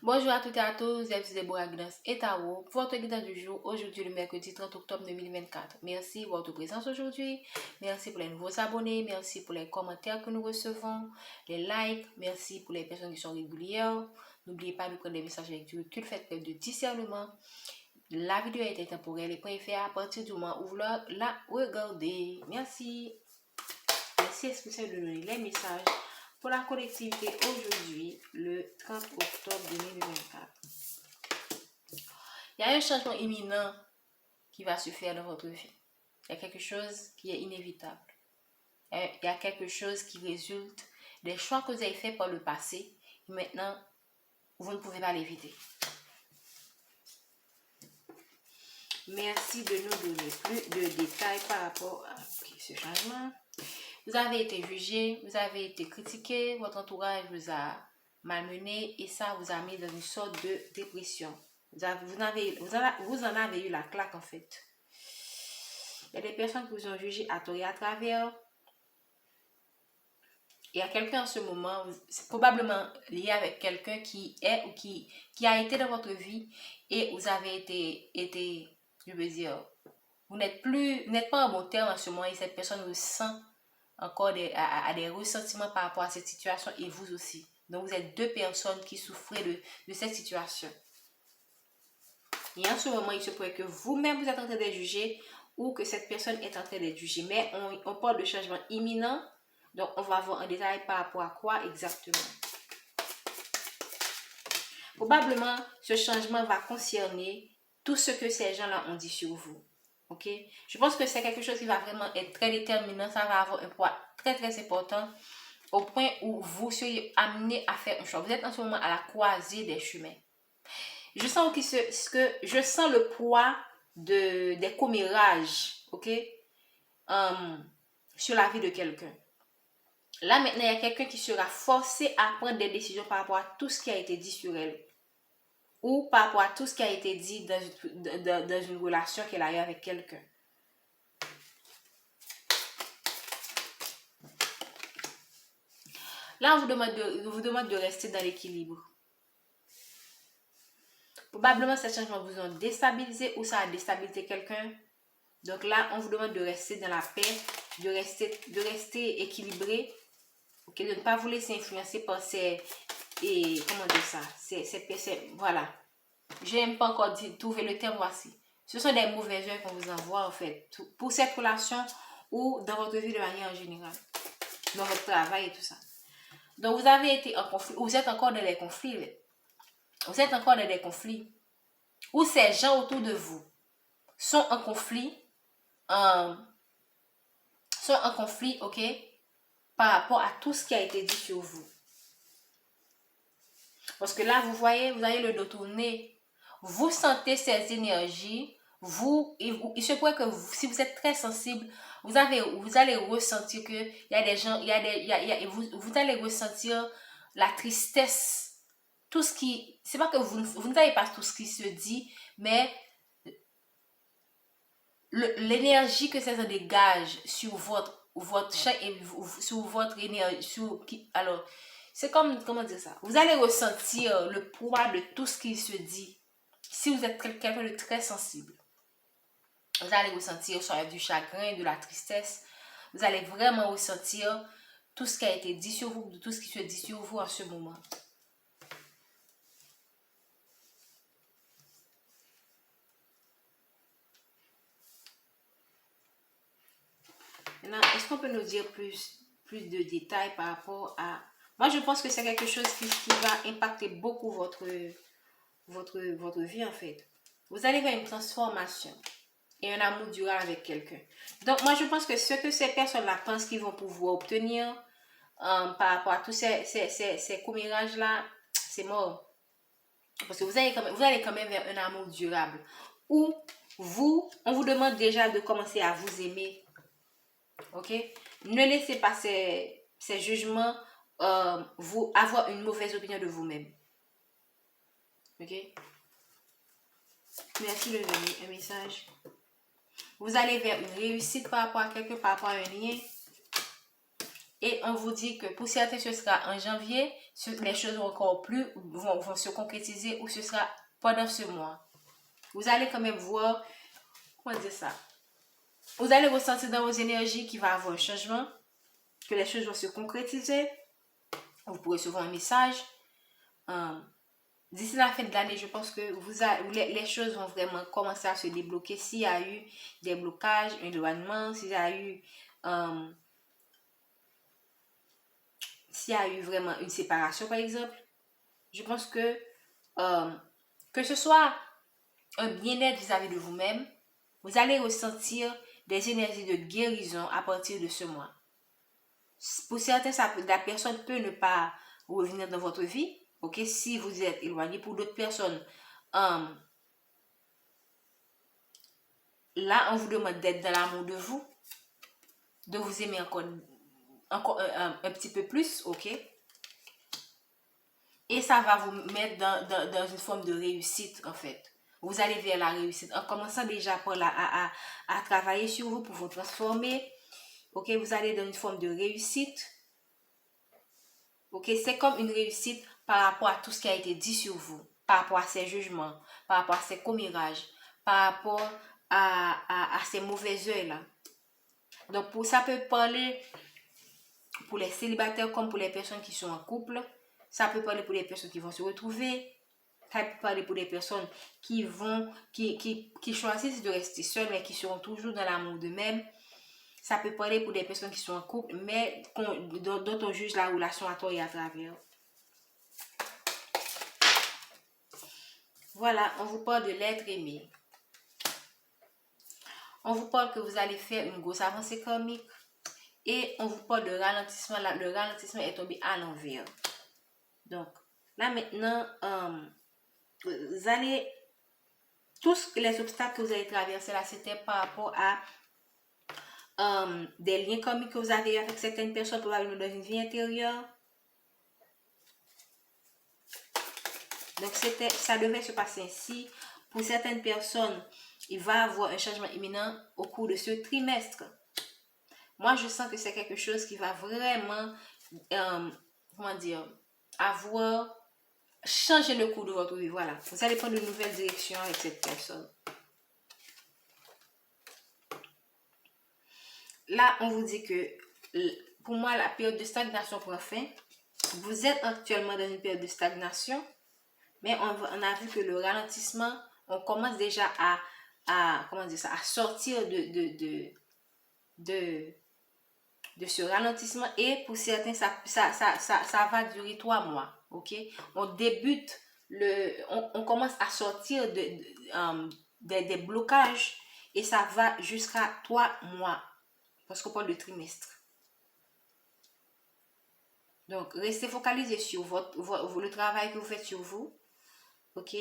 Bonjour à toutes et à tous, c'est Deborah Guidance et Tao pour votre guidance du jour, aujourd'hui le mercredi 30 octobre 2024. Merci pour votre présence aujourd'hui, merci pour les nouveaux abonnés, merci pour les commentaires que nous recevons, les likes, merci pour les personnes qui sont régulières. N'oubliez pas de prendre des messages avec du recul, faites preuve de discernement. La vidéo est intemporelle et préférée à partir du moment où vous la regardez. Merci. Merci spécialement de donner les messages pour la collectivité aujourd'hui, le 30 octobre 2024. Il y a un changement imminent qui va se faire dans votre vie. Il y a quelque chose qui est inévitable. Il y a quelque chose qui résulte des choix que vous avez faits par le passé et maintenant, vous ne pouvez pas l'éviter. Merci de nous donner plus de détails par rapport à ce changement. Vous avez été jugé, vous avez été critiqué, votre entourage vous a malmené et ça vous a mis dans une sorte de dépression. Vous en avez eu la claque en fait. Il y a des personnes qui vous ont jugé à tort et à travers. Il y a quelqu'un en ce moment, c'est probablement lié avec quelqu'un qui est ou qui a été dans votre vie et vous avez été je veux dire, vous n'êtes pas en bon terme en ce moment et cette personne ressent encore des ressentiments par rapport à cette situation et vous aussi. Donc vous êtes deux personnes qui souffrent de cette situation. Et en ce moment, il se pourrait que vous-même vous êtes en train de juger ou que cette personne est en train de juger. Mais on parle de changement imminent. Donc on va voir en détail par rapport à quoi exactement. Probablement, ce changement va concerner tout ce que ces gens-là ont dit sur vous. Ok? Je pense que c'est quelque chose qui va vraiment être très déterminant. Ça va avoir un poids très très important au point où vous seriez amené à faire un choix. Vous êtes en ce moment à la croisée des chemins. Je sens je sens le poids des commérages, ok, sur la vie de quelqu'un. Là maintenant, il y a quelqu'un qui sera forcé à prendre des décisions par rapport à tout ce qui a été dit sur elle ou par rapport à tout ce qui a été dit dans une relation qu'elle a eue avec quelqu'un. Là, on vous demande de rester dans l'équilibre. Probablement, ces changements vous ont déstabilisé ou ça a déstabilisé quelqu'un. Donc là, on vous demande de rester dans la paix, de rester équilibré, okay, de ne pas vous laisser influencer par voilà. Je n'aime pas encore trouver le terme, voici. Ce sont des mauvaises heures qu'on vous envoie, en fait, pour cette relation ou dans votre vie de manière générale, dans votre travail et tout ça. Donc, vous avez été en conflit, vous êtes encore dans les conflits. Vous êtes encore dans des conflits où ces gens autour de vous sont en conflit, ok, par rapport à tout ce qui a été dit sur vous. Parce que là, vous voyez, vous avez le dos tourné. Vous sentez ces énergies. Il se pourrait que si vous êtes très sensible, vous allez ressentir que il y a des gens, vous allez ressentir la tristesse. Tout ce qui, c'est pas que vous ne savez pas tout ce qui se dit, mais l'énergie que ça dégage sur votre champ et sur votre énergie, alors, c'est comme, comment dire ça? Vous allez ressentir le poids de tout ce qui se dit. Si vous êtes quelqu'un de très sensible, vous allez ressentir soit du chagrin, de la tristesse. Vous allez vraiment ressentir tout ce qui a été dit sur vous, tout ce qui se dit sur vous en ce moment. Maintenant, est-ce qu'on peut nous dire plus de détails par rapport à... Moi, je pense que c'est quelque chose qui va impacter beaucoup votre vie, en fait. Vous allez faire une transformation et un amour durable avec quelqu'un. Donc, moi, je pense que ce que ces personnes-là pensent qu'ils vont pouvoir obtenir par rapport à tous ces commérages-là, c'est mort. Parce que vous allez quand même vers un amour durable. Où on vous demande déjà de commencer à vous aimer. Ok? Ne laissez pas ces jugements vous avoir une mauvaise opinion de vous-même. Ok? Merci de venir. Un message. Vous allez vers une réussite par rapport à quelqu'un, par rapport à un lien. Et on vous dit que pour certains, ce sera en janvier, les choses vont se concrétiser, ou ce sera pendant ce mois. Vous allez quand même voir, comment dire ça? Vous allez ressentir dans vos énergies qu'il va y avoir un changement, que les choses vont se concrétiser. Vous pourrez recevoir un message. D'ici la fin de l'année, je pense que les choses vont vraiment commencer à se débloquer. S'il y a eu des blocages, un éloignement, s'il y a eu vraiment une séparation, par exemple, je pense que ce soit un bien-être vis-à-vis de vous-même, vous allez ressentir des énergies de guérison à partir de ce mois. Pour certains, la personne peut ne pas revenir dans votre vie, ok, si vous êtes éloigné. Pour d'autres personnes, là, on vous demande d'être dans l'amour de vous, de vous aimer encore un petit peu plus, ok. Et ça va vous mettre dans une forme de réussite, en fait. Vous allez vers la réussite en commençant déjà à travailler sur vous pour vous transformer. Ok, vous allez dans une forme de réussite. Ok, c'est comme une réussite par rapport à tout ce qui a été dit sur vous, par rapport à ces jugements, par rapport à ces commérages, par rapport à ces mauvais œils-là. Donc, ça peut parler pour les célibataires comme pour les personnes qui sont en couple. Ça peut parler pour les personnes qui vont se retrouver. Ça peut parler pour les personnes qui choisissent de rester seules, mais qui seront toujours dans l'amour d'eux-mêmes. Ça peut parler pour des personnes qui sont en couple, mais dont on juge la relation à tort et à travers. Voilà, on vous parle de l'être aimé. On vous parle que vous allez faire une grosse avancée karmique. Et on vous parle de ralentissement. Le ralentissement est tombé à l'envers. Donc, là maintenant, vous allez... Tous les obstacles que vous allez traverser là, c'était par rapport à des liens karmiques que vous avez avec certaines personnes, probablement dans une vie intérieure. Donc, ça devait se passer ainsi. Pour certaines personnes, il va y avoir un changement imminent au cours de ce trimestre. Moi, je sens que c'est quelque chose qui va vraiment, changer le cours de votre vie. Voilà. Vous allez prendre une nouvelle direction avec cette personne. Là, on vous dit que, pour moi, la période de stagnation prend fin. Vous êtes actuellement dans une période de stagnation, mais on a vu que le ralentissement, on commence déjà à sortir de ce ralentissement, et pour certains, ça va durer 3 mois, ok? On débute, on commence à sortir des blocages, et ça va jusqu'à 3 mois, parce qu'on parle de trimestre. Donc, restez focalisé sur le travail que vous faites sur vous, ok?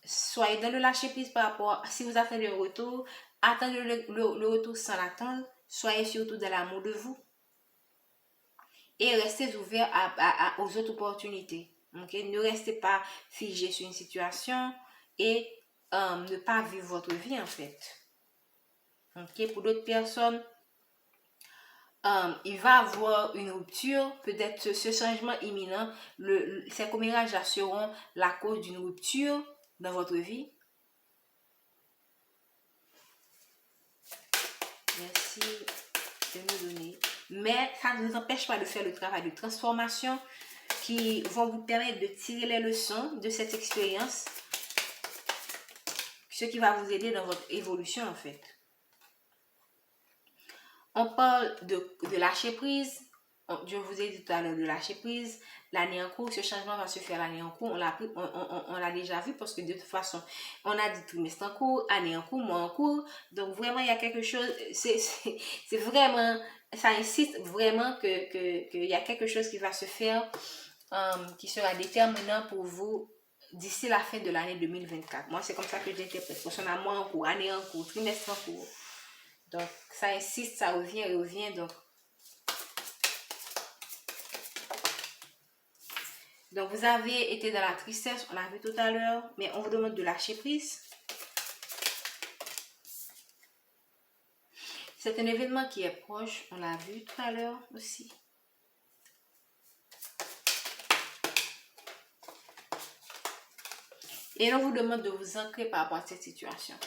Soyez dans le lâcher prise par rapport, si vous attendez un retour, attendez le retour sans l'attendre. Soyez surtout dans l'amour de vous. Et restez ouvert aux autres opportunités. Okay? Ne restez pas figé sur une situation et ne pas vivre votre vie en fait. Okay? Pour d'autres personnes, il va avoir une rupture, peut-être ce changement imminent. Ces commérages seront la cause d'une rupture dans votre vie. Merci de nous donner. Mais ça ne vous empêche pas de faire le travail de transformation qui vont vous permettre de tirer les leçons de cette expérience, ce qui va vous aider dans votre évolution en fait. On parle de lâcher prise. Je vous ai dit tout à l'heure de lâcher prise. L'année en cours, ce changement va se faire l'année en cours. On l'a déjà vu parce que de toute façon, on a dit trimestre en cours, année en cours, mois en cours. Donc vraiment, il y a quelque chose, c'est vraiment, ça insiste vraiment qu'il y a quelque chose qui va se faire, qui sera déterminant pour vous d'ici la fin de l'année 2024. Moi, c'est comme ça que j'interprète. Parce qu'on a mois en cours, année en cours, trimestre en cours. Donc, ça insiste, ça revient et revient. Donc, vous avez été dans la tristesse, on l'a vu tout à l'heure, mais on vous demande de lâcher prise. C'est un événement qui est proche, on l'a vu tout à l'heure aussi. Et on vous demande de vous ancrer par rapport à cette situation.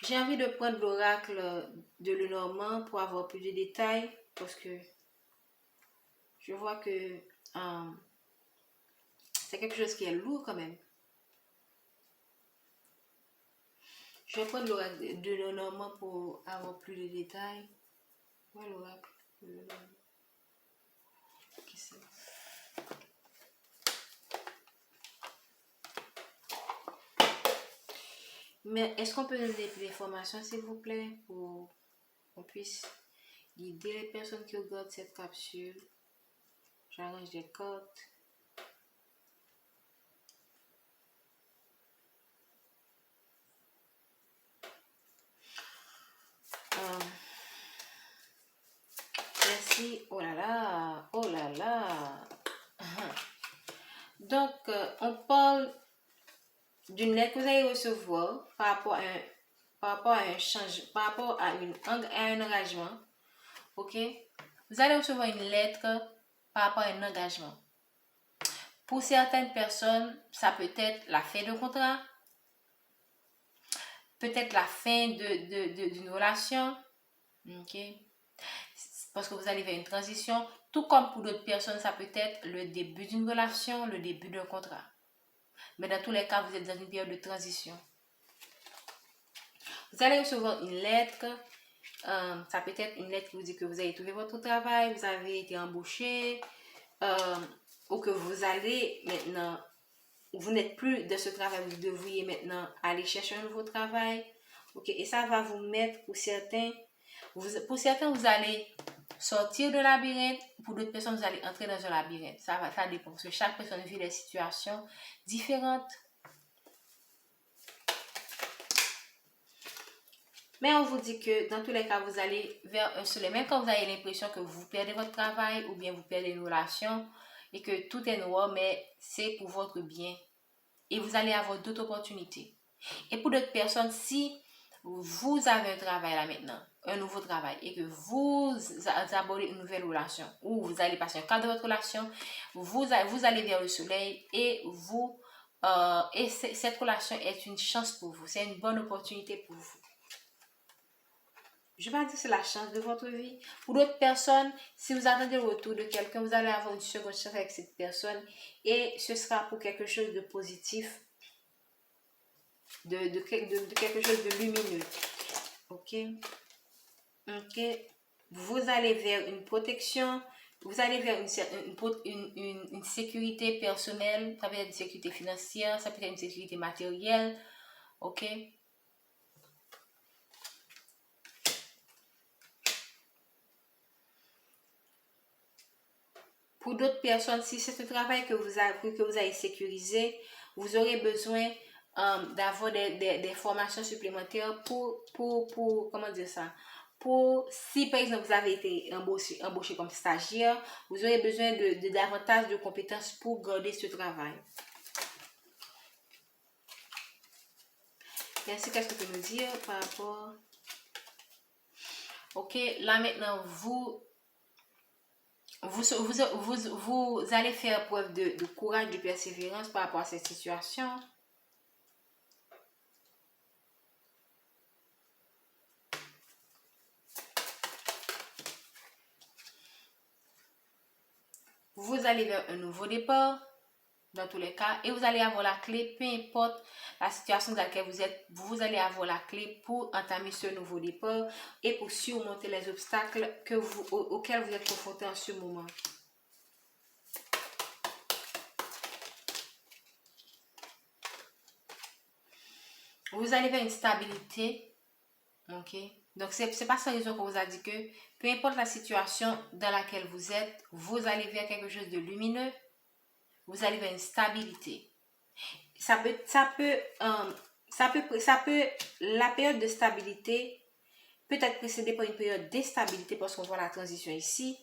J'ai envie de prendre l'oracle de Lenormand pour avoir plus de détails parce que je vois que c'est quelque chose qui est lourd quand même. Je vais prendre l'oracle de Lenormand pour avoir plus de détails. Ouais, l'oracle de Lenormand. Okay, c'est bon. Mais est-ce qu'on peut donner plus d'informations, s'il vous plaît, pour qu'on puisse guider les personnes qui regardent cette capsule? J'arrange des cartes. Merci. Oh là là. Oh là là. Donc, on parle d'une lettre que vous allez recevoir par rapport à un engagement. Ok? Vous allez recevoir une lettre par rapport à un engagement. Pour certaines personnes, ça peut être la fin de contrat, peut-être la fin d'une relation. Ok? Parce que vous allez vers une transition. Tout comme pour d'autres personnes, ça peut être le début d'une relation, le début d'un contrat. Mais dans tous les cas, vous êtes dans une période de transition. Vous allez recevoir une lettre. Ça peut être une lettre qui vous dit que vous avez trouvé votre travail, vous avez été embauché, ou que vous allez maintenant, vous n'êtes plus de ce travail, vous devriez maintenant aller chercher un nouveau travail. Ok, et ça va vous mettre, pour certains, vous allez sortir de labyrinthe, pour d'autres personnes, vous allez entrer dans un labyrinthe. Ça dépend, parce que chaque personne vit des situations différentes. Mais on vous dit que dans tous les cas, vous allez vers un soleil. Même quand vous avez l'impression que vous perdez votre travail ou bien vous perdez une relation et que tout est noir, mais c'est pour votre bien. Et vous allez avoir d'autres opportunités. Et pour d'autres personnes, si vous avez un travail là maintenant, un nouveau travail, et que vous abordez une nouvelle relation, ou vous allez passer un cadre de votre relation, vous allez vers le soleil et cette relation est une chance pour vous. C'est une bonne opportunité pour vous. Je vais pas dire que c'est la chance de votre vie. Pour d'autres personnes, si vous attendez le retour de quelqu'un, vous allez avoir une seconde chance avec cette personne et ce sera pour quelque chose de positif, de quelque chose de lumineux. Ok? Ok? Vous allez vers une protection, vous allez vers une sécurité personnelle, ça peut être une sécurité financière, ça peut être une sécurité matérielle. Ok? Pour d'autres personnes, si c'est un travail que vous avez sécurisé, vous aurez besoin d'avoir des formations supplémentaires comment dire ça, si par exemple vous avez été embauché comme stagiaire, vous aurez besoin de davantage de compétences pour garder ce travail. Merci, qu'est-ce que tu peux nous dire par rapport? Ok, là maintenant, vous allez faire preuve de courage, de persévérance par rapport à cette situation. Vous allez vers un nouveau départ, dans tous les cas, et vous allez avoir la clé, peu importe la situation dans laquelle vous êtes, vous allez avoir la clé pour entamer ce nouveau départ et pour surmonter les obstacles auxquels vous êtes confrontés en ce moment. Vous allez vers une stabilité, ok? Donc, c'est pas sans raison qu'on vous a dit que peu importe la situation dans laquelle vous êtes, vous allez vers quelque chose de lumineux, vous allez vers une stabilité. La période de stabilité peut être précédée par une période d'instabilité parce qu'on voit la transition ici.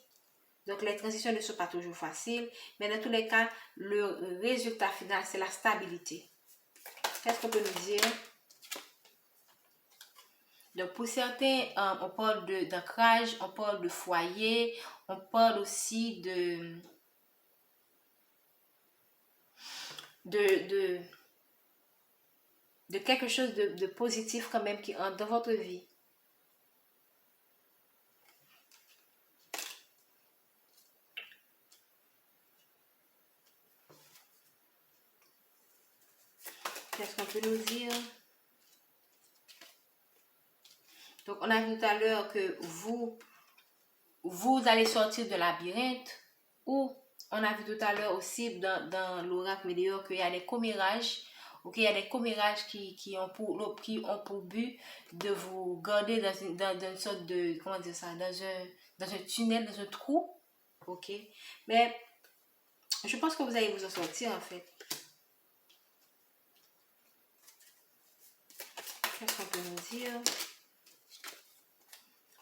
Donc, les transitions ne sont pas toujours faciles, mais dans tous les cas, le résultat final, c'est la stabilité. Qu'est-ce qu'on peut nous dire? Donc, pour certains, on parle d'ancrage, on parle de foyer, on parle aussi de quelque chose de positif quand même qui entre dans votre vie. Qu'est-ce qu'on peut nous dire? Donc, on a vu tout à l'heure que vous allez sortir de labyrinthe, ou on a vu tout à l'heure aussi dans l'oracle Météor qu'il y a des commérages, ok, il y a des commérages qui ont pour but de vous garder dans une sorte de, comment dire ça, dans un tunnel, dans un trou, ok, mais je pense que vous allez vous en sortir en fait. Qu'est-ce qu'on peut nous dire?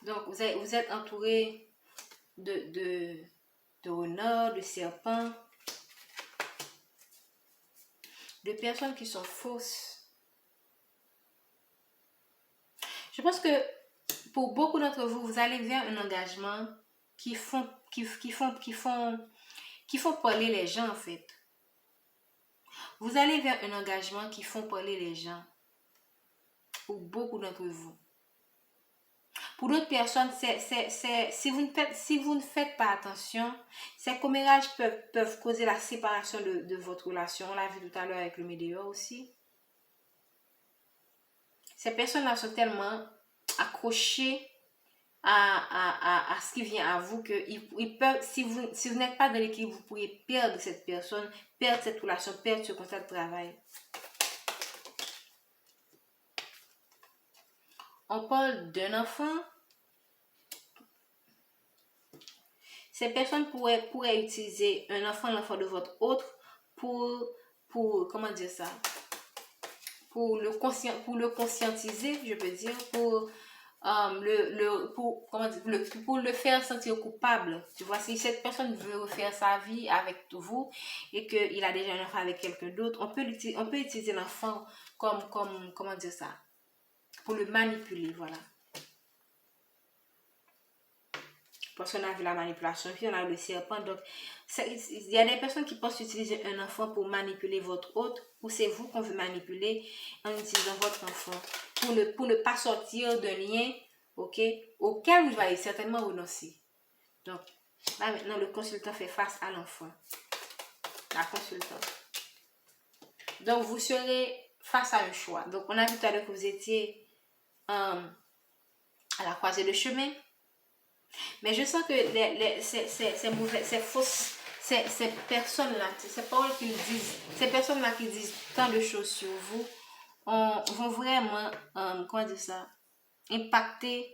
Donc, vous êtes entouré de renards, de serpents, de personnes qui sont fausses. Je pense que pour beaucoup d'entre vous, vous allez vers un engagement qui font parler les gens en fait. Vous allez vers un engagement qui font parler les gens. Pour beaucoup d'entre vous. Pour d'autres personnes, si vous ne faites pas attention, ces commérages peuvent causer la séparation de votre relation. On l'a vu tout à l'heure avec le Météor aussi. Ces personnes-là sont tellement accrochées à ce qui vient à vous que ils peuvent, si vous n'êtes pas dans l'équilibre, vous pourriez perdre cette personne, perdre cette relation, perdre ce contrat de travail. On parle d'un enfant. Ces personnes pourraient utiliser un enfant, l'enfant de votre autre, pour comment dire ça, pour le conscientiser, je peux dire, pour le faire sentir coupable. Tu vois, si cette personne veut refaire sa vie avec vous et qu'il a déjà un enfant avec quelqu'un d'autre, on peut utiliser l'enfant comme comment dire ça, pour le manipuler, voilà. Parce qu'on a vu la manipulation, puis on a le serpent. Donc, il y a des personnes qui pensent utiliser un enfant pour manipuler votre hôte, ou c'est vous qu'on veut manipuler en utilisant votre enfant. Pour ne pas sortir d'un lien, ok, auquel vous allez certainement renoncer. Donc, là maintenant, le consultant fait face à l'enfant. La consultante. Donc, vous serez face à un choix. Donc, on a vu tout à l'heure que vous étiez à la croisée de chemin. Mais je sens que ces personnes-là, ces paroles qu'ils disent, ces personnes-là qui disent tant de choses sur vous, vont vraiment, comment dire ça, impacter.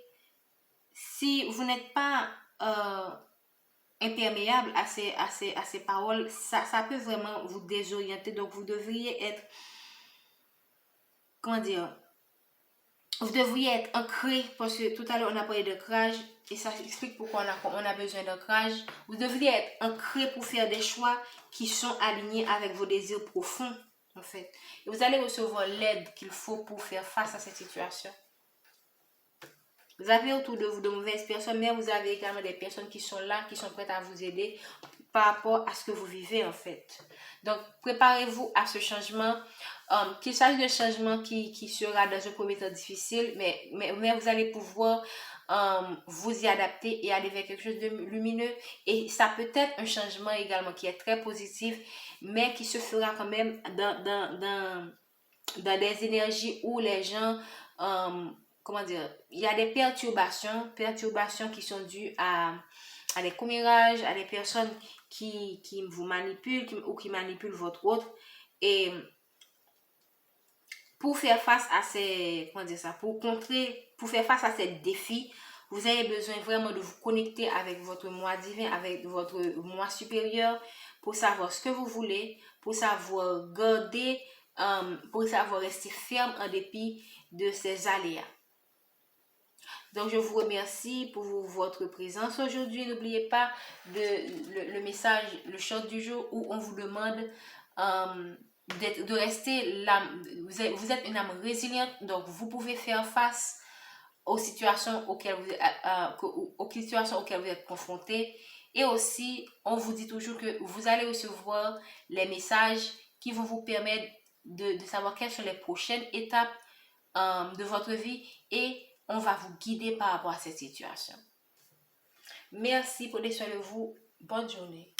Si vous n'êtes pas imperméable à ces paroles, ça peut vraiment vous désorienter. Donc, vous devriez être, comment dire, vous devriez être ancré, parce que tout à l'heure on a parlé d'ancrage et ça explique pourquoi on a besoin d'ancrage. Vous devriez être ancré pour faire des choix qui sont alignés avec vos désirs profonds, en fait. Et vous allez recevoir l'aide qu'il faut pour faire face à cette situation. Vous avez autour de vous de mauvaises personnes, mais vous avez également des personnes qui sont là, qui sont prêtes à vous aider par rapport à ce que vous vivez, en fait. Donc, préparez-vous à ce changement, qu'il s'agisse d'un changement qui sera dans un premier temps difficile, mais vous allez pouvoir vous y adapter et aller vers quelque chose de lumineux. Et ça peut être un changement également qui est très positif, mais qui se fera quand même dans des énergies où les gens, comment dire, il y a des perturbations qui sont dues à des commérages, à des personnes qui vous manipulent ou qui manipulent votre autre. Et pour faire face à ces, comment dire ça, pour faire face à ces défis, vous avez besoin vraiment de vous connecter avec votre moi divin, avec votre moi supérieur, pour savoir ce que vous voulez, pour savoir garder, pour savoir rester ferme en dépit de ces aléas. Donc, je vous remercie pour votre présence aujourd'hui. N'oubliez pas le message, le short du jour où on vous demande de rester là. Vous êtes une âme résiliente, donc vous pouvez faire face aux situations auxquelles vous êtes confrontés. Et aussi, on vous dit toujours que vous allez recevoir les messages qui vont vous permettre de savoir quelles sont les prochaines étapes de votre vie et on va vous guider par rapport à cette situation. Merci, prenez soin de vous. Bonne journée.